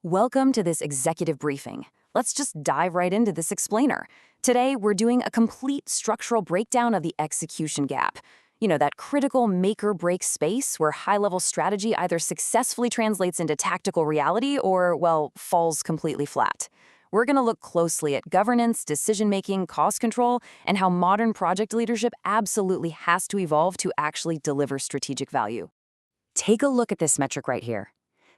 Welcome to this executive briefing. Let's just dive right into this explainer. Today, we're doing a complete structural breakdown of the execution gap. You know, that critical make-or-break space where high-level strategy either successfully translates into tactical reality or, well, falls completely flat. We're going to look closely at governance, decision-making, cost control, and how modern project leadership absolutely has to evolve to actually deliver strategic value. Take a look at this metric right here.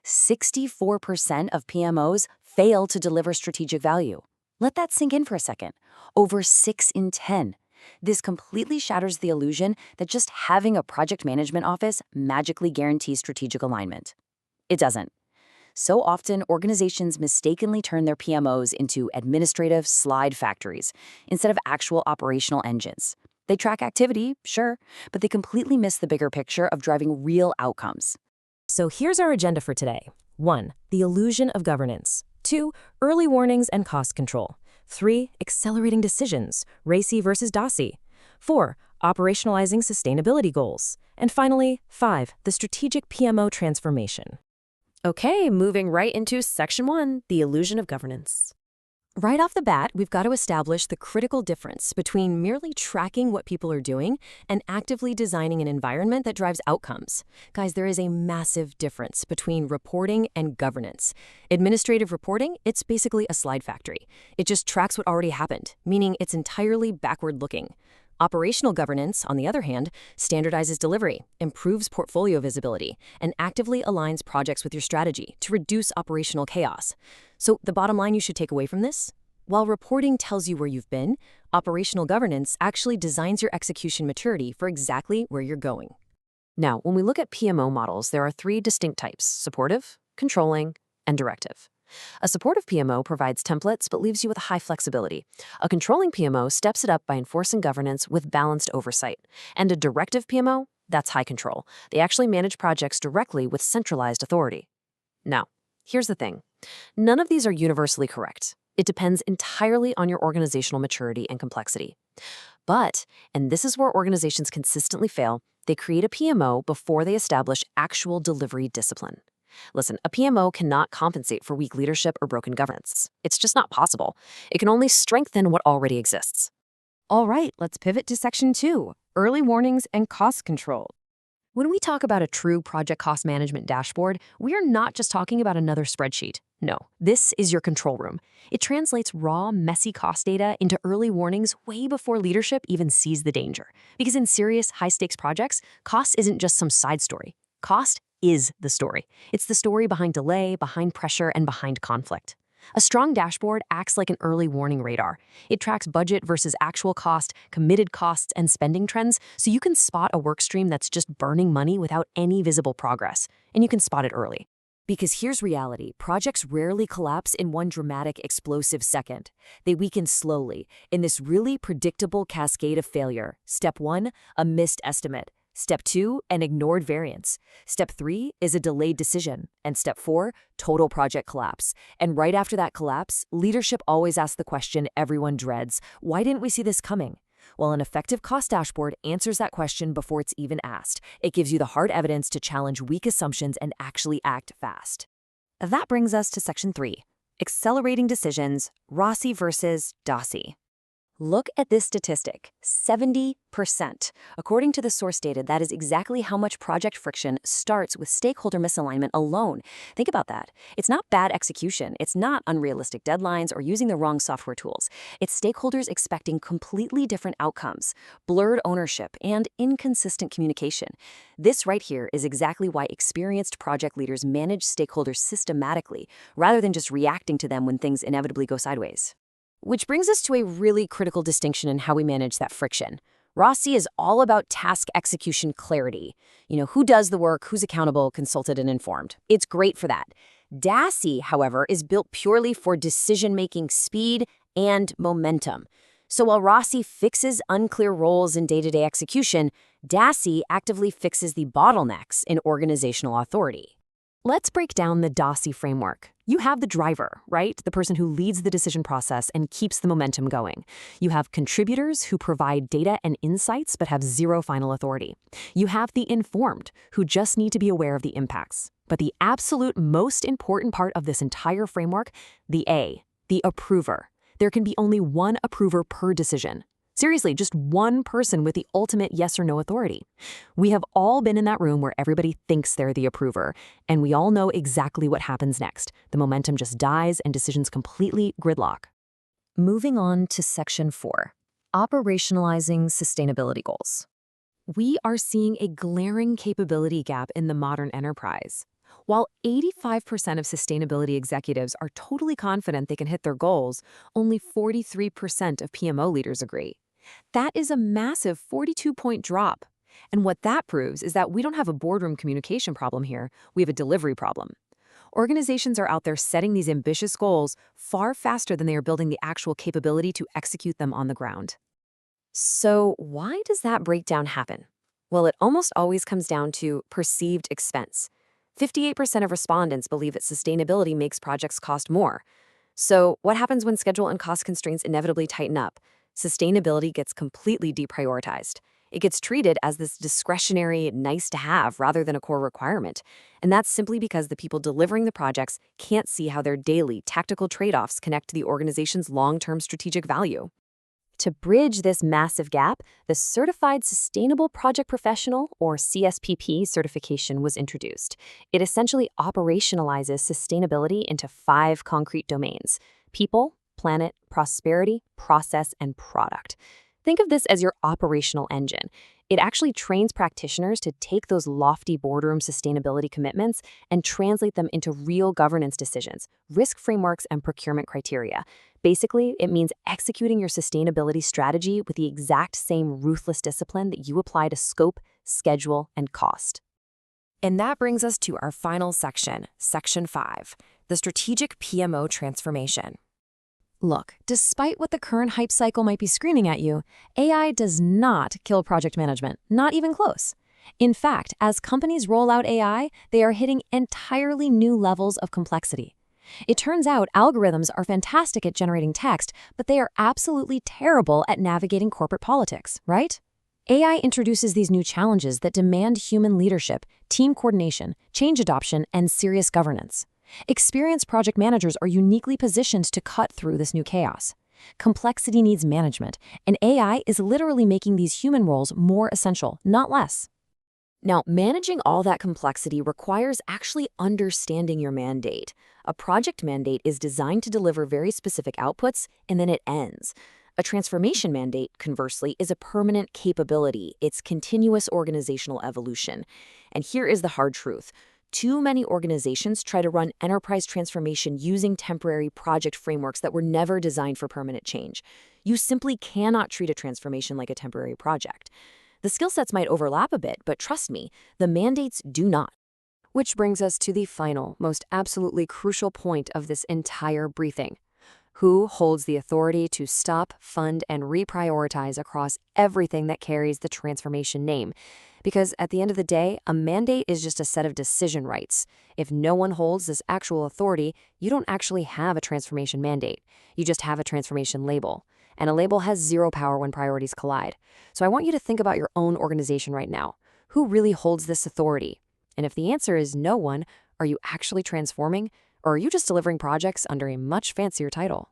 64% of PMOs fail to deliver strategic value. Let that sink in for a second. Over 6 in 10. This completely shatters the illusion that just having a project management office magically guarantees strategic alignment. It doesn't. So often, organizations mistakenly turn their PMOs into administrative slide factories instead of actual operational engines. They track activity, sure, but they completely miss the bigger picture of driving real outcomes. So here's our agenda for today. 1. The illusion of governance. 2. Early warnings and cost control. 3. Accelerating decisions, RACI versus DACI. 4. Operationalizing sustainability goals. And finally, 5. The strategic PMO transformation. Okay, moving right into Section 1, the illusion of governance. Right off the bat, we've got to establish the critical difference between merely tracking what people are doing and actively designing an environment that drives outcomes. Guys, there is a massive difference between reporting and governance. Administrative reporting, it's basically a slide factory. It just tracks what already happened, meaning it's entirely backward-looking. Operational governance, on the other hand, standardizes delivery, improves portfolio visibility, and actively aligns projects with your strategy to reduce operational chaos. So the bottom line you should take away from this? While reporting tells you where you've been, operational governance actually designs your execution maturity for exactly where you're going. Now, when we look at PMO models, there are 3 distinct types: supportive, controlling, and directive. A supportive PMO provides templates but leaves you with high flexibility. A controlling PMO steps it up by enforcing governance with balanced oversight. And a directive PMO, that's high control. They actually manage projects directly with centralized authority. Now, here's the thing. None of these are universally correct. It depends entirely on your organizational maturity and complexity. But, and this is where organizations consistently fail, they create a PMO before they establish actual delivery discipline. Listen, a PMO cannot compensate for weak leadership or broken governance. It's just not possible. It can only strengthen what already exists. All right, let's pivot to Section 2, early warnings and cost control. When we talk about a true project cost management dashboard, we are not just talking about another spreadsheet. No, this is your control room. It translates raw, messy cost data into early warnings way before leadership even sees the danger. Because in serious, high-stakes projects, cost isn't just some side story. Cost is the story. It's the story behind delay, behind pressure, and behind conflict. A strong dashboard acts like an early warning radar. It tracks budget versus actual cost, committed costs, and spending trends, so you can spot a workstream that's just burning money without any visible progress, and you can spot it early. Because here's reality, projects rarely collapse in one dramatic, explosive second. They weaken slowly, in this really predictable cascade of failure. Step 1, a missed estimate. Step 2, an ignored variance. Step 3 is a delayed decision. And Step 4, total project collapse. And right after that collapse, leadership always asks the question everyone dreads: why didn't we see this coming? Well, an effective cost dashboard answers that question before it's even asked. It gives you the hard evidence to challenge weak assumptions and actually act fast. That brings us to Section 3, accelerating decisions, RACI versus DACI. Look at this statistic, 70%. According to the source data, that is exactly how much project friction starts with stakeholder misalignment alone. Think about that. It's not bad execution. It's not unrealistic deadlines or using the wrong software tools. It's stakeholders expecting completely different outcomes, blurred ownership, and inconsistent communication. This right here is exactly why experienced project leaders manage stakeholders systematically, rather than just reacting to them when things inevitably go sideways. Which brings us to a really critical distinction in how we manage that friction. RACI is all about task execution clarity. You know, who does the work, who's accountable, consulted, and informed. It's great for that. DACI, however, is built purely for decision-making speed and momentum. So while RACI fixes unclear roles in day-to-day execution, DACI actively fixes the bottlenecks in organizational authority. Let's break down the DACI framework. You have the driver, right? The person who leads the decision process and keeps the momentum going. You have contributors who provide data and insights but have zero final authority. You have the informed, who just need to be aware of the impacts. But the absolute most important part of this entire framework, the A, the approver. There can be only one approver per decision. Seriously, just one person with the ultimate yes or no authority. We have all been in that room where everybody thinks they're the approver, and we all know exactly what happens next. The momentum just dies and decisions completely gridlock. Moving on to Section 4, operationalizing sustainability goals. We are seeing a glaring capability gap in the modern enterprise. While 85% of sustainability executives are totally confident they can hit their goals, only 43% of PMO leaders agree. That is a massive 42-point drop. And what that proves is that we don't have a boardroom communication problem here, we have a delivery problem. Organizations are out there setting these ambitious goals far faster than they are building the actual capability to execute them on the ground. So why does that breakdown happen? Well, it almost always comes down to perceived expense. 58% of respondents believe that sustainability makes projects cost more. So what happens when schedule and cost constraints inevitably tighten up? Sustainability gets completely deprioritized. It gets treated as this discretionary nice-to-have rather than a core requirement. And that's simply because the people delivering the projects can't see how their daily, tactical trade-offs connect to the organization's long-term strategic value. To bridge this massive gap, the Certified Sustainable Project Professional, or CSPP, certification was introduced. It essentially operationalizes sustainability into 5 concrete domains: people, planet, prosperity, process, and product. Think of this as your operational engine. It actually trains practitioners to take those lofty boardroom sustainability commitments and translate them into real governance decisions, risk frameworks, and procurement criteria. Basically, it means executing your sustainability strategy with the exact same ruthless discipline that you apply to scope, schedule, and cost. And that brings us to our final section, Section 5, the strategic PMO transformation. Look, despite what the current hype cycle might be screaming at you, AI does not kill project management, not even close. In fact, as companies roll out AI, they are hitting entirely new levels of complexity. It turns out algorithms are fantastic at generating text, but they are absolutely terrible at navigating corporate politics, right? AI introduces these new challenges that demand human leadership, team coordination, change adoption, and serious governance. Experienced project managers are uniquely positioned to cut through this new chaos. Complexity needs management, and AI is literally making these human roles more essential, not less. Now, managing all that complexity requires actually understanding your mandate. A project mandate is designed to deliver very specific outputs, and then it ends. A transformation mandate, conversely, is a permanent capability. It's continuous organizational evolution. And here is the hard truth. Too many organizations try to run enterprise transformation using temporary project frameworks that were never designed for permanent change. You simply cannot treat a transformation like a temporary project. The skill sets might overlap a bit, but trust me, the mandates do not. Which brings us to the final, most absolutely crucial point of this entire briefing. Who holds the authority to stop, fund, and reprioritize across everything that carries the transformation name? Because at the end of the day, a mandate is just a set of decision rights. If no one holds this actual authority, you don't actually have a transformation mandate. You just have a transformation label. And a label has zero power when priorities collide. So I want you to think about your own organization right now. Who really holds this authority? And if the answer is no one, are you actually transforming? Or are you just delivering projects under a much fancier title?